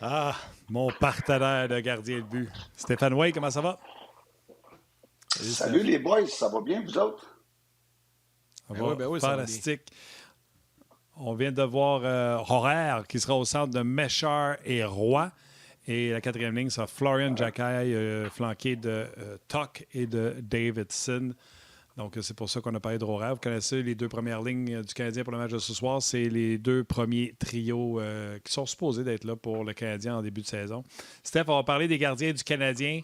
Ah, mon partenaire de gardien de but. Stéphane Way, comment ça va? Salut, Salut Steph. les boys, ça va bien vous autres? Ça Oui, va ben oui, ça va bien. fantastique. On vient de voir Horaire qui sera au centre de Méchard et Roy. Et la quatrième ligne sera Florian Ouais. Jacquet, flanqué de Tuck et de Davidson. Donc, c'est pour ça qu'on a parlé de Horaire. Vous connaissez les deux premières lignes du Canadien pour le match de ce soir. C'est les deux premiers trios qui sont supposés d'être là pour le Canadien en début de saison. Steph, on va parler des gardiens du Canadien.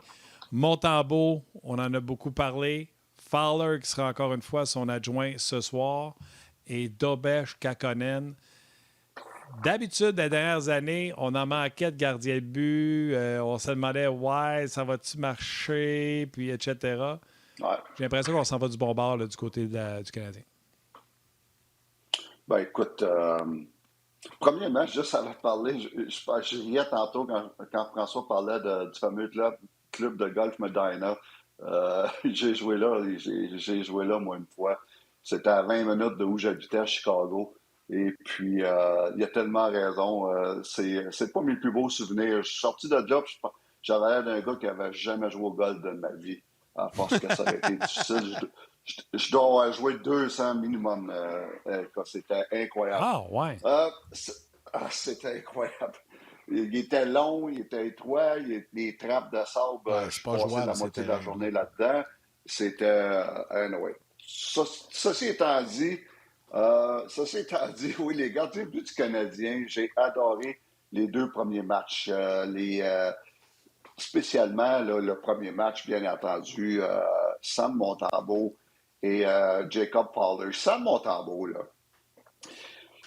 Montembeault, on en a beaucoup parlé. Fowler, qui sera encore une fois son adjoint ce soir. Et Dobesh Kakonen. D'habitude, les dernières années, on en manquait de gardiens de but. On se demandait, ouais, ça va-tu marcher, puis etc. Ouais. J'ai l'impression qu'on s'en va du bon bord là, du côté du Canadien. Ben écoute, premièrement, juste avant de parler, je riais tantôt quand François parlait du fameux club de golf Medina. J'ai joué là, j'ai joué là moi une fois. C'était à 20 minutes de où j'habitais à Chicago. Et puis, il a tellement raison. C'est pas mes plus beaux souvenirs. Je suis sorti de là, puis j'avais l'air d'un gars qui avait jamais joué au golf de ma vie. À force que ça aurait été difficile. Je dois avoir joué 200 minimum. C'était incroyable. Ah, ouais. Euh, C'était incroyable. Il était long, il était étroit, les trappes de sable, Ouais, c'est je pas passais jouable, la ces moitié de la terrains-là. journée là-dedans. C'était, anyway. Ceci étant dit, oui, les gardiens de but du Canadien, j'ai adoré les deux premiers matchs. Spécialement là, le premier match, bien entendu, Sam Montembeault et Jacob Fowler. Sam Montembeault, là,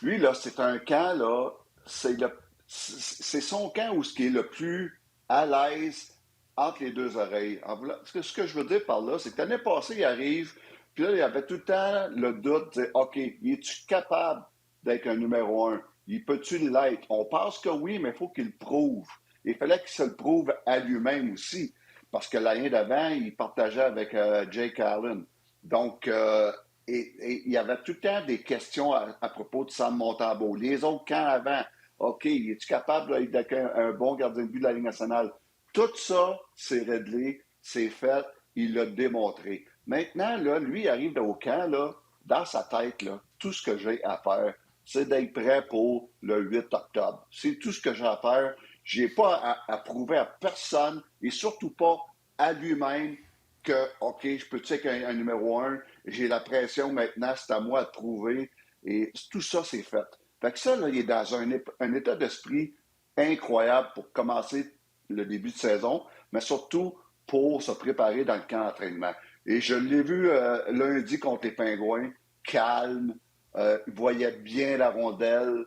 lui, là, c'est un camp, là, c'est son camp où ce qui est le plus à l'aise entre les deux oreilles. Ce que je veux dire par là, c'est que l'année passée, il arrive, puis là, il y avait tout le temps le doute, de, OK, es-tu capable d'être un numéro un? Il peut-tu l'être? On pense que oui, mais il faut qu'il le prouve. Il fallait qu'il se le prouve à lui-même aussi, parce que l'année d'avant, il partageait avec Jake Allen. Donc, et il y avait tout le temps des questions à propos de Sam Montembeault. Les autres camps avant, OK, es-tu capable d'être un bon gardien de but de la Ligue nationale? Tout ça, c'est réglé, c'est fait, il l'a démontré. Maintenant, là, lui, il arrive au camp, là, dans sa tête, là, tout ce que j'ai à faire, c'est d'être prêt pour le 8 octobre. C'est tout ce que j'ai à faire. Je n'ai pas à prouver à personne et surtout pas à lui-même que, OK, je peux être un numéro un, j'ai la pression maintenant, c'est à moi de prouver. Et tout ça, c'est fait. Fait que ça, là, il est dans un état d'esprit incroyable pour commencer le début de saison, mais surtout pour se préparer dans le camp d'entraînement. Et je l'ai vu lundi contre les Pingouins, calme, il voyait bien la rondelle,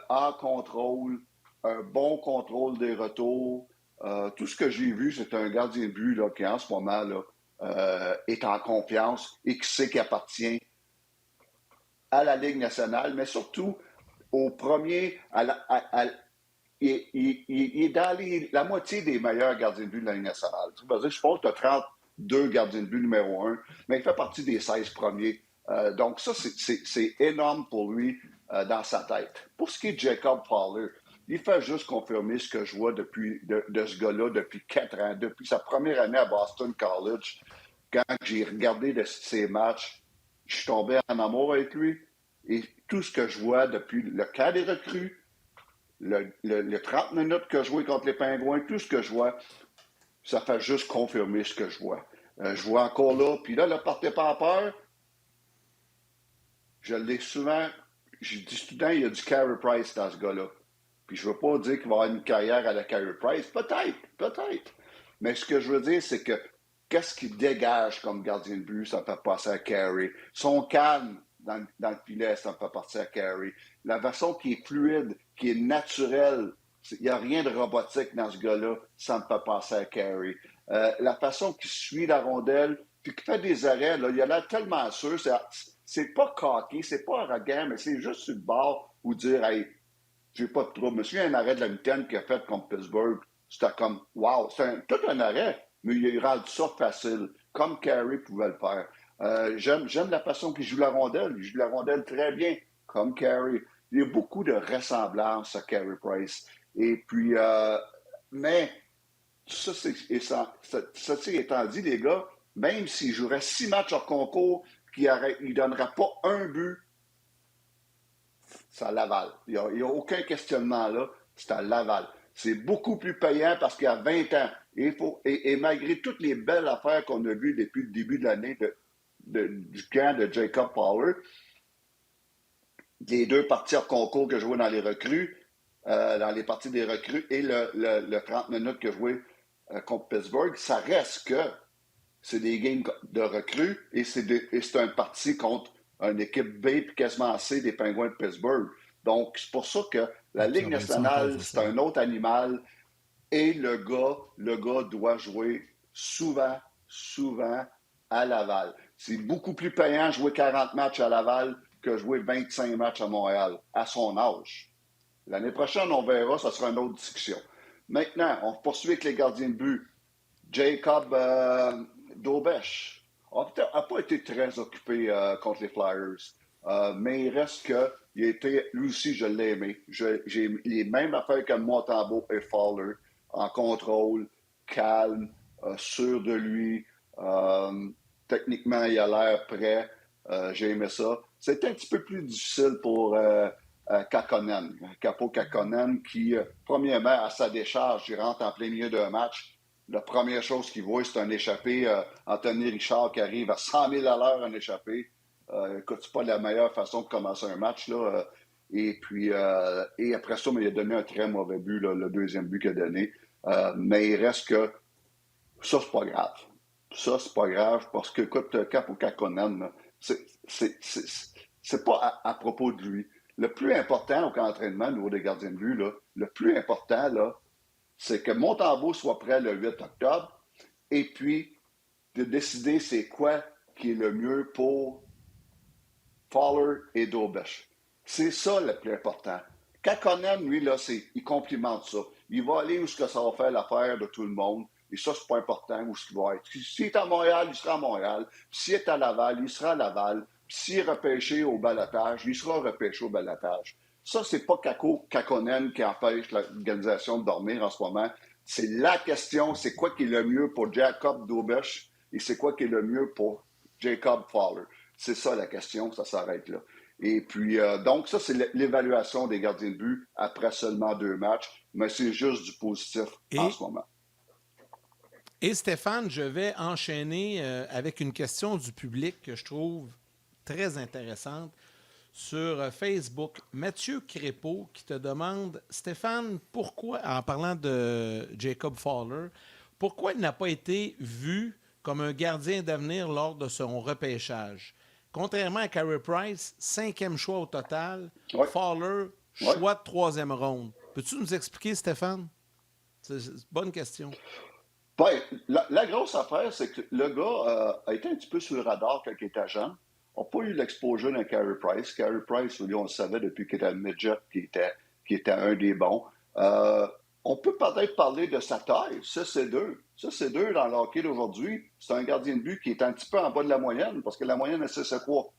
en contrôle, un bon contrôle des retours. Tout ce que j'ai vu, c'est un gardien de but là, qui, en ce moment, là, est en confiance et qui sait qu'il appartient à la Ligue nationale, mais surtout au premier, il est dans la moitié des meilleurs gardiens de but de la Ligue nationale. Je pense que tu as 32 gardiens de but numéro un, mais il fait partie des 16 premiers. Donc ça, c'est énorme pour lui dans sa tête. Pour ce qui est de Jacob Fowler, il fait juste confirmer ce que je vois de ce gars-là depuis 4 ans, depuis sa première année à Boston College. Quand j'ai regardé ses matchs, je suis tombé en amour avec lui. Et tout ce que je vois depuis le cas des recrues, le 30 minutes que je joué contre les Pingouins, tout ce que je vois, ça fait juste confirmer ce que je vois. Je vois encore là, puis là, ne partez pas à peur. Je l'ai souvent, je dis souvent, il y a du Carey Price dans ce gars-là. Puis je ne veux pas dire qu'il va avoir une carrière à la Carey Price. Peut-être, peut-être. Mais ce que je veux dire, c'est que qu'est-ce qu'il dégage comme gardien de but, ça me fait passer à Carey. Son calme dans le filet, ça me fait passer à Carey. La façon qui est fluide, qui est naturelle, il n'y a rien de robotique dans ce gars-là, ça me fait passer à Carey. La façon qu'il suit la rondelle, puis qu'il fait des arrêts, là, il a l'air tellement sûr. C'est pas coqué, c'est pas arrogant, mais c'est juste sur le bord où dire, hey, j'ai pas de trouble. Je me souviens d'un arrêt de la mitaine qu'il a fait contre Pittsburgh. C'était comme, wow, tout un arrêt, mais il a rendu ça facile, comme Carey pouvait le faire. J'aime la façon qu'il joue la rondelle. Il joue la rondelle très bien, comme Carey. Il y a beaucoup de ressemblances à Carey Price. Et puis, mais ceci étant dit, les gars, même s'il jouerait 6 matchs hors concours, qu'il ne donnerait pas un but, c'est à Laval. Il n'y a aucun questionnement là, c'est à Laval. C'est beaucoup plus payant parce qu'il y a 20 ans. Et malgré toutes les belles affaires qu'on a vues depuis le début de l'année du camp de Jacob Fowler, les 2 parties hors concours que je jouais dans les recrues, dans les parties des recrues et le 30 minutes que je jouais contre Pittsburgh, ça reste que c'est des games de recrues et c'est un parti contre une équipe B puis quasiment C des Penguins de Pittsburgh. Donc, c'est pour ça que la Ligue nationale, c'est un autre animal et le gars doit jouer souvent, souvent à Laval. C'est beaucoup plus payant jouer 40 matchs à Laval que jouer 25 matchs à Montréal, à son âge. L'année prochaine, on verra, ça sera une autre discussion. Maintenant, on poursuit avec les gardiens de but. Jacob Daubesh n'a pas été très occupé contre les Flyers, mais il reste que lui aussi, je l'ai aimé. J'ai les mêmes affaires que Montembeault et Fowler, en contrôle, calme, sûr de lui. Techniquement, il a l'air prêt. J'ai aimé ça. C'était un petit peu plus difficile pour Kakkonen, Capo Kakkonen, qui, premièrement, à sa décharge, il rentre en plein milieu d'un match. La première chose qu'il voit, c'est un échappé. Anthony Richard qui arrive à 100 000 à l'heure en échappé. Écoute, c'est pas la meilleure façon de commencer un match, là. Et puis, et après ça, mais il a donné un très mauvais but, là, le deuxième but qu'il a donné. Mais il reste que ça, c'est pas grave. Ça, c'est pas grave parce que, écoute, Capo Kakkonen, c'est pas à propos de lui. Le plus important au camp d'entraînement au niveau des gardiens de but, là, le plus important, là, c'est que Montembeault soit prêt le 8 octobre et puis de décider c'est quoi qui est le mieux pour Fowler et Daubesh. C'est ça le plus important. Kakkonen, lui, là, il complimente ça. Il va aller où ça va faire l'affaire de tout le monde. Et ça, c'est pas important où ce qu'il va être. S'il est à Montréal, il sera à Montréal. S'il est à Laval, il sera à Laval. S'il est repêché au balotage, il sera repêché au balotage. Ça, c'est pas Kakkonen qui empêche l'organisation de dormir en ce moment. C'est la question, c'est quoi qui est le mieux pour Jacob Daubesh et c'est quoi qui est le mieux pour Jacob Fowler. C'est ça la question, ça s'arrête là. Et puis, donc, ça, c'est l'évaluation des gardiens de but après seulement 2 matchs, mais c'est juste du positif en ce moment. Et Stéphane, je vais enchaîner avec une question du public que je trouve très intéressante sur Facebook. Mathieu Crépeau qui te demande, Stéphane, pourquoi, en parlant de Jacob Fowler, pourquoi il n'a pas été vu comme un gardien d'avenir lors de son repêchage? Contrairement à Carey Price, 5e choix au total, Ouais. Fowler, choix de 3e ronde. Peux-tu nous expliquer, Stéphane? C'est une bonne question. Ben, la grosse affaire, c'est que le gars a été un petit peu sur le radar quand il était jeune. On n'a pas eu l'exposure d'un Carey Price. Carey Price, lui, on le savait depuis qu'il était le midget, qui était un des bons. On peut peut-être parler de sa taille, 6'2". 6'2" dans le hockey d'aujourd'hui, c'est un gardien de but qui est un petit peu en bas de la moyenne, parce que la moyenne est 6'3".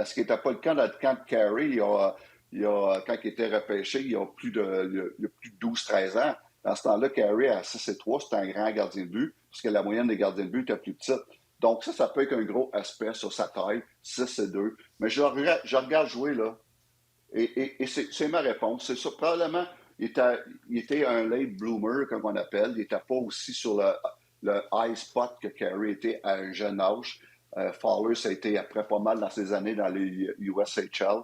Ce qui n'était pas le cas dans le camp de Carey quand il était repêché, il y a plus de 12-13 ans. Dans ce temps-là, Carey à 6'3", c'était un grand gardien de but, parce que la moyenne des gardiens de but était plus petite. Donc ça peut être un gros aspect sur sa taille, 6'2". Mais je regarde jouer, là, et c'est ma réponse. C'est ça, probablement, il était un late bloomer, comme on appelle. Il n'était pas aussi sur le high spot que Carey était à un jeune âge. Fowler, ça a été après pas mal dans ses années dans les USHL.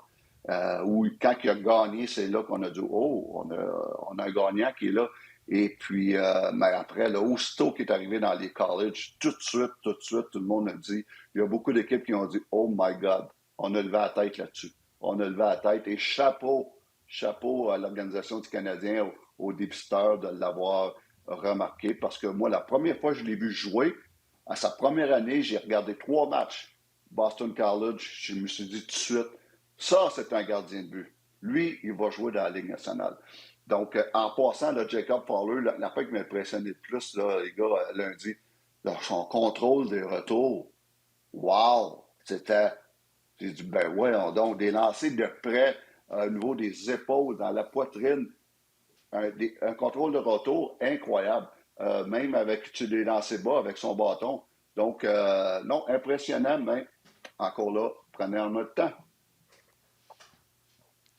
Où quand il a gagné, c'est là qu'on a dit oh, on a un gagnant qui est là. Et puis, mais après, là, aussitôt qu'il est arrivé dans les colleges, tout de suite, tout le monde a dit, il y a beaucoup d'équipes qui ont dit oh my God, on a levé la tête là-dessus. On a levé la tête et chapeau à l'Organisation du Canadien, aux dépisteurs de l'avoir remarqué parce que moi, la première fois que je l'ai vu jouer, à sa première année, j'ai regardé 3 matchs Boston College. Je me suis dit tout de suite, ça, c'est un gardien de but. Lui, il va jouer dans la Ligue nationale. Donc, en passant, là, Jacob Fowler, l'affaire qui m'a impressionné le plus, là, les gars, lundi, là, son contrôle des retours, wow! J'ai dit, ben ouais, donc, des lancers de près au niveau des épaules, dans la poitrine. un contrôle de retour incroyable, même avec des lancers bas avec son bâton. Donc, non, impressionnant, mais encore là, prenez un peu de temps.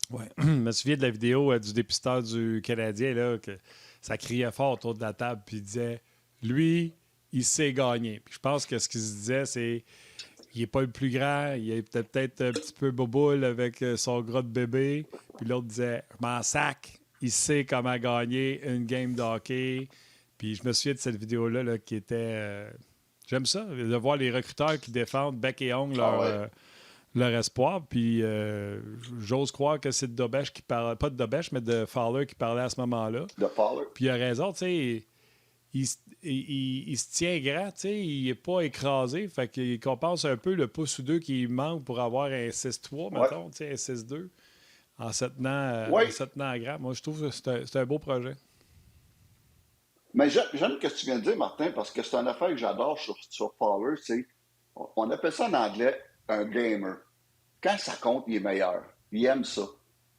Ouais. Je me souviens de la vidéo du dépisteur du Canadien, là, que ça criait fort autour de la table, puis il disait lui, il sait gagner. Puis je pense que ce qu'il se disait, c'est il n'est pas le plus grand, il est peut-être un petit peu boboule avec son gras de bébé. Puis l'autre disait je m'en sac, il sait comment gagner une game de hockey. Puis je me souviens de cette vidéo-là là, qui était. J'aime ça, de voir les recruteurs qui défendent bec et ongle leur espoir. Puis j'ose croire que c'est de Dobèche qui parlait, pas de Dobèche, mais de Fowler qui parlait à ce moment-là. De Fowler. Puis il a raison, tu sais, il se tient grand, tu sais, il n'est pas écrasé. Fait qu'il compense un peu le pouce ou deux qui manque pour avoir un 6-3, mettons, tu sais, un 6-2, en se tenant grand. Moi, je trouve que c'est un beau projet. Mais j'aime ce que tu viens de dire, Martin, parce que c'est une affaire que j'adore sur Fowler. On appelle ça en anglais un gamer. Quand ça compte, il est meilleur. Il aime ça.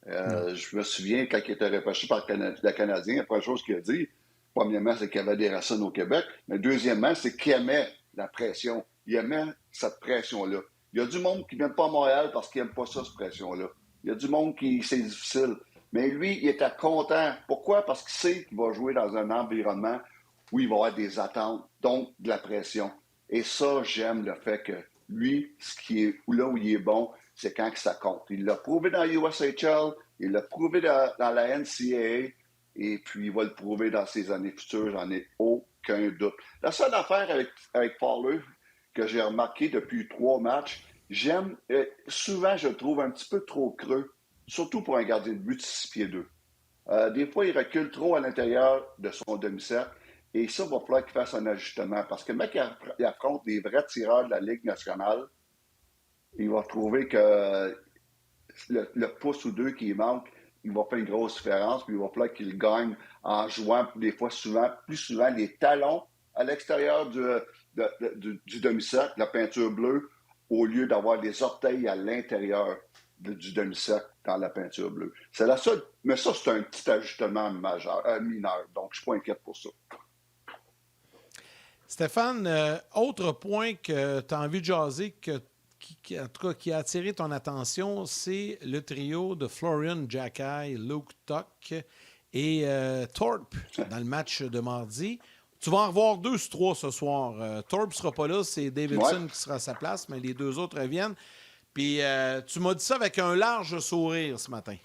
Je me souviens, quand il était repêché par le Canadien, la première chose qu'il a dit, premièrement, c'est qu'il y avait des racines au Québec, mais deuxièmement, c'est qu'il aimait la pression. Il aimait cette pression-là. Il y a du monde qui ne vient pas à Montréal parce qu'il n'aime pas ça, cette pression-là. Il y a du monde qui, c'est difficile. Mais lui, il était content. Pourquoi? Parce qu'il sait qu'il va jouer dans un environnement où il va avoir des attentes, donc de la pression. Et ça, j'aime le fait que lui, là où il est bon, c'est quand que ça compte. Il l'a prouvé dans USHL, il l'a prouvé dans la NCAA, et puis il va le prouver dans ses années futures, j'en ai aucun doute. La seule affaire avec Fowler que j'ai remarqué depuis 3 matchs, souvent je le trouve un petit peu trop creux, surtout pour un gardien de but de 6 pieds 2. Des fois, il recule trop à l'intérieur de son demi-cercle. Et ça, il va falloir qu'il fasse un ajustement. Parce que le mec, il affronte des vrais tireurs de la Ligue nationale. Il va trouver que le pouce ou deux qui manque, il va faire une grosse différence. Puis il va falloir qu'il gagne en jouant des fois plus souvent les talons à l'extérieur du demi-cercle, la peinture bleue, au lieu d'avoir des orteils à l'intérieur du demi-cercle dans la peinture bleue. C'est la seule, mais ça, c'est un petit ajustement mineur. Donc, je ne suis pas inquiète pour ça. Stéphane, autre point que tu as envie de jaser, en tout cas qui a attiré ton attention, c'est le trio de Florian Xhekaj, Luke Tuch et Thorpe dans le match de mardi. Tu vas en revoir 2 sur 3 ce soir. Thorpe ne sera pas là, c'est Davidson qui sera à sa place, mais les 2 autres reviennent. Puis tu m'as dit ça avec un large sourire ce matin.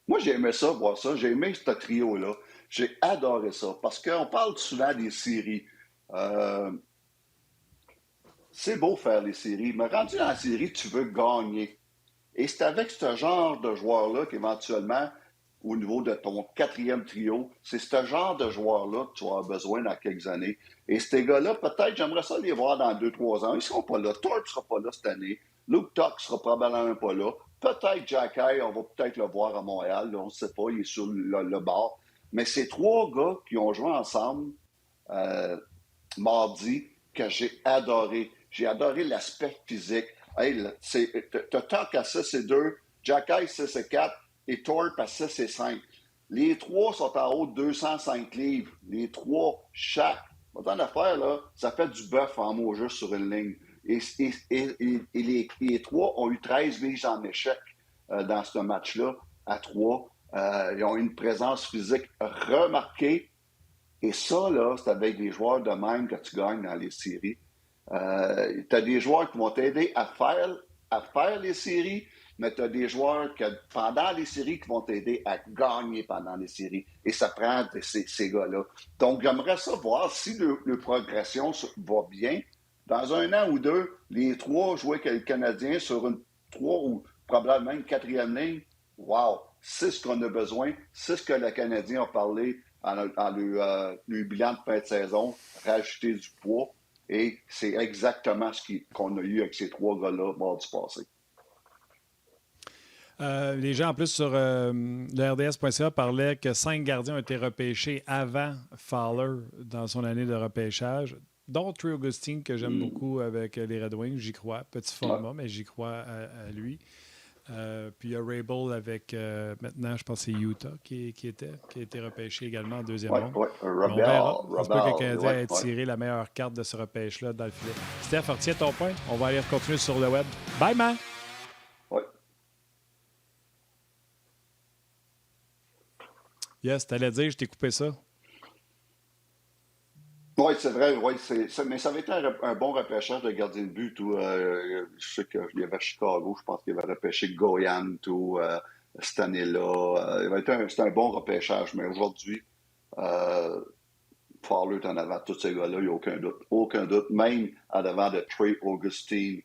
Moi, j'ai aimé ça, voir ça. J'ai aimé ce trio-là. J'ai adoré ça. Parce qu'on parle souvent des séries. C'est beau faire les séries, mais rendu dans la série, tu veux gagner. Et c'est avec ce genre de joueur-là qu'éventuellement, au niveau de ton 4e trio, c'est ce genre de joueur-là que tu vas avoir besoin dans quelques années. Et ces gars-là, peut-être, j'aimerais ça les voir dans 2-3 ans. Ils ne seront pas là. Thorpe ne sera pas là cette année. Luke Tuch ne sera probablement pas là. Peut-être Xhekaj, on va peut-être le voir à Montréal. Là, on ne sait pas, il est sur le bord. Mais ces 3 gars qui ont joué ensemble mardi, que j'ai adoré. J'ai adoré l'aspect physique. Hey, t'as Tuch à 6-2, Xhekaj 6-4 et Thorpe à 6-5. Les 3 sont en haut de 205 livres. Les 3 chaque. Autant d'affaires, là, ça fait du bœuf en mots juste sur une ligne. Et les 3 ont eu 13 mises en échec dans ce match-là, à 3. Ils ont une présence physique remarquée. Et ça, là, c'est avec des joueurs de même que tu gagnes dans les séries. Tu as des joueurs qui vont t'aider à faire les séries, mais tu as des joueurs pendant les séries qui vont t'aider à gagner pendant les séries. Et ça prend ces gars-là. Donc, j'aimerais ça voir si le progression va bien. Dans 1 an ou 2, les 3 jouaient avec le Canadien sur une 3 ou probablement une 4e ligne. Wow! C'est ce qu'on a besoin. C'est ce que le Canadien a parlé en le bilan de fin de saison, rajouter du poids. Et c'est exactement ce qu'on a eu avec ces 3 gars-là mardi passé. Les gens, en plus, sur le RDS.ca parlaient que 5 gardiens ont été repêchés avant Fowler dans son année de repêchage, dont Trey Augustine, que j'aime beaucoup avec les Red Wings. J'y crois. Petit format, mais j'y crois à lui. Puis il y a Rabel avec, maintenant, je pense que c'est Utah qui a été repêché également en deuxième ronde. Oui, Mais on verra. Ça se peut que le Canadien ait ouais. tiré la meilleure carte de ce repêche-là dans le filet. Steph, retiens ton point. On va aller continuer sur le web. Bye, man! Ouais. Yes, t'allais dire, je t'ai coupé ça. Oui, c'est vrai, mais ça avait été un bon repêchage de gardien de but. Tout, je sais qu'il y avait Chicago, je pense qu'il avait repêché Goyan tout, cette année-là. C'était un bon repêchage, mais aujourd'hui, Fowler est en avant de tous ces gars-là, il n'y a aucun doute. Aucun doute, même en avant de Trey Augustine,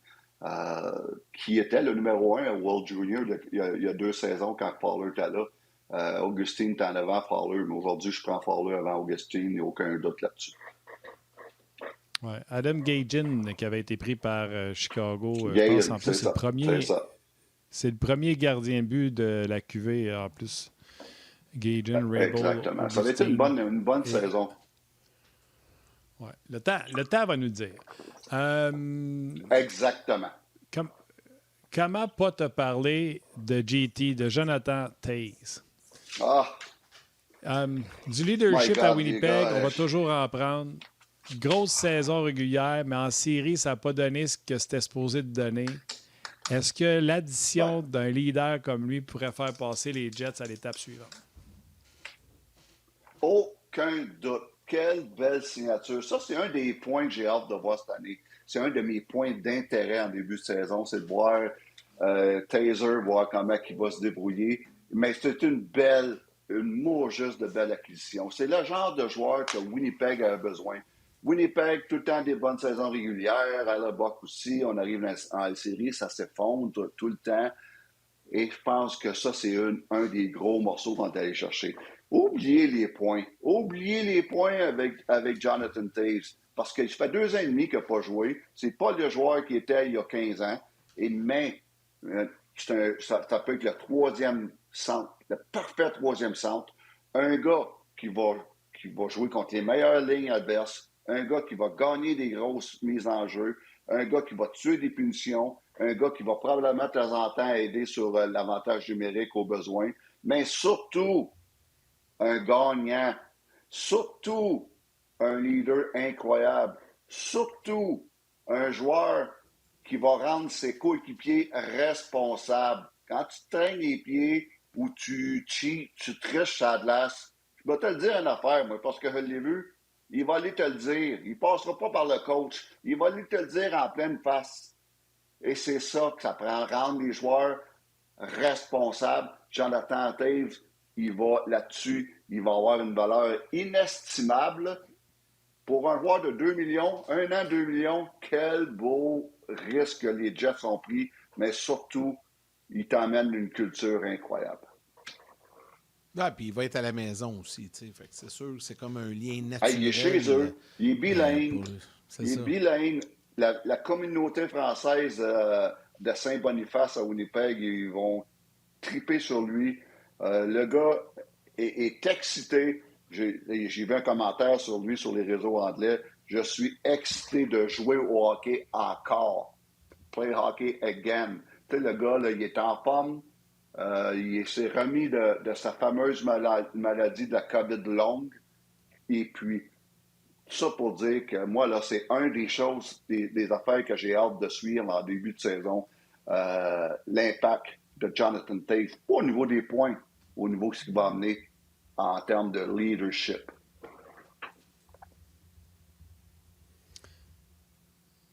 qui était le numéro 1 à World Junior il y a 2 saisons quand Fowler était là. Augustine est en avant Fowler, mais aujourd'hui, je prends Fowler avant Augustine, il n'y a aucun doute là-dessus. Ouais. Adam Gagin, qui avait été pris par Chicago, je Gale, pense en plus, c'est le premier gardien de but de la QV en plus. Gagin, Rabel, exactement. Augustine. Ça va être une bonne saison. Ouais. Le temps va nous le dire. Exactement. Comment pas te parler de GT, de Jonathan Toews? Du leadership à Winnipeg, on va toujours en prendre. Grosse saison régulière, mais en série, ça n'a pas donné ce que c'était supposé de donner. Est-ce que l'addition d'un leader comme lui pourrait faire passer les Jets à l'étape suivante? Aucun doute. Quelle belle signature. Ça, c'est un des points que j'ai hâte de voir cette année. C'est un de mes points d'intérêt en début de saison, c'est de voir Taser, voir comment il va se débrouiller. Mais c'est une mot juste de belle acquisition. C'est le genre de joueur que Winnipeg a besoin. Winnipeg, tout le temps des bonnes saisons régulières. À la BOC aussi, on arrive en série, ça s'effondre tout le temps. Et je pense que ça, c'est un des gros morceaux qu'on est allé chercher. Oubliez les points. Oubliez les points avec Jonathan Toews. Parce que ça fait 2 ans et demi qu'il n'a pas joué. C'est pas le joueur qui était il y a 15 ans. Mais ça peut être le troisième centre, le parfait troisième centre. Un gars qui va jouer contre les meilleures lignes adverses. Un gars qui va gagner des grosses mises en jeu. Un gars qui va tuer des punitions. Un gars qui va probablement de temps en temps aider sur l'avantage numérique au besoin. Mais surtout, un gagnant. Surtout, un leader incroyable. Surtout, un joueur qui va rendre ses coéquipiers responsables. Quand tu traînes les pieds ou tu cheats, tu triches à la glace, je vais te le dire une affaire, moi, parce que je l'ai vu, il va aller te le dire. Il ne passera pas par le coach. Il va aller te le dire en pleine face. Et c'est ça que ça prend, rendre les joueurs responsables. Jonathan Toews, il va là-dessus, il va avoir une valeur inestimable. Pour un joueur de 2 millions, 1 an, 2 millions, quel beau risque que les Jets ont pris, mais surtout, il t'emmène une culture incroyable. Ah, puis il va être à la maison aussi, tu sais. Fait que c'est sûr que c'est comme un lien naturel. Il est chez eux, il est bilingue. Il est bilingue. La communauté française de Saint-Boniface à Winnipeg, ils vont triper sur lui. Le gars est excité. J'ai vu un commentaire sur lui sur les réseaux anglais. Je suis excité de jouer au hockey encore. Play hockey again. Tu sais, le gars, là, il est en forme. Il s'est remis de sa fameuse maladie de la COVID longue. Et puis, ça pour dire que moi, là, c'est un des choses, des affaires que j'ai hâte de suivre en début de saison. L'impact de Jonathan Toews, pas au niveau des points, au niveau de ce qu'il va amener en termes de leadership.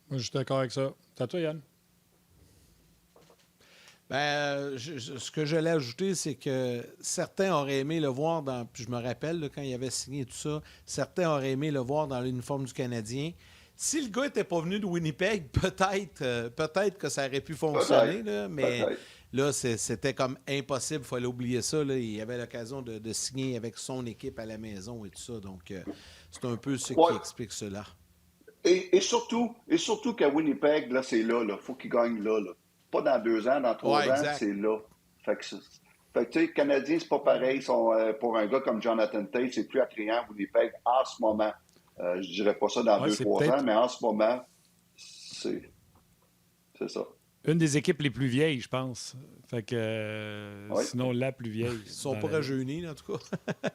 Moi, je suis d'accord avec ça. C'est à toi, Yann. Ce que j'allais ajouter, c'est que certains auraient aimé le voir puis je me rappelle là, quand il avait signé tout ça, certains auraient aimé le voir dans l'uniforme du Canadien. Si le gars n'était pas venu de Winnipeg, peut-être que ça aurait pu fonctionner, là, mais là, c'était comme impossible, il fallait oublier ça. Là. Il avait l'occasion de signer avec son équipe à la maison et tout ça. Donc, c'est un peu ce qui explique cela. Et surtout qu'à Winnipeg, là, c'est là. Faut qu'il gagne là. Pas dans 2 ans, dans 3 ans, exact. c'est là. Fait que tu sais, les Canadiens, c'est pas pareil. Pour un gars comme Jonathan Toews, c'est plus attrayant Winnipeg en ce moment. Je dirais pas ça dans 2-3 ans, mais en ce moment, c'est ça. Une des équipes les plus vieilles, je pense. Fait que, Oui. sinon, la plus vieille. Ils sont dans pas la- rajeunis, là, en tout cas.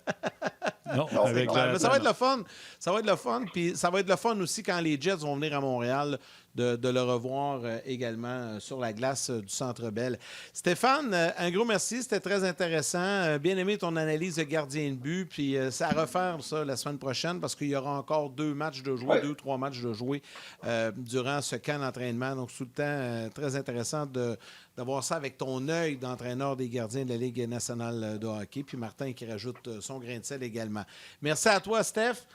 Non, Non, avec c'est Ouais, la- mais ça va être le fun. Ça va être le fun. Puis ça va être le fun aussi quand les Jets vont venir à Montréal de le revoir également sur la glace du Centre Bell. Stéphane, un gros merci. C'était très intéressant. Bien aimé ton analyse de gardien de but. Puis c'est à refaire ça la semaine prochaine parce qu'il y aura encore 2 matchs de jouer, Ouais. 2-3 matchs de jouer durant ce camp d'entraînement. Donc, tout le temps, très intéressant d'avoir ça avec ton œil d'entraîneur des gardiens de la Ligue nationale de hockey. Puis Martin qui rajoute son grain de sel également. Merci à toi, Steph.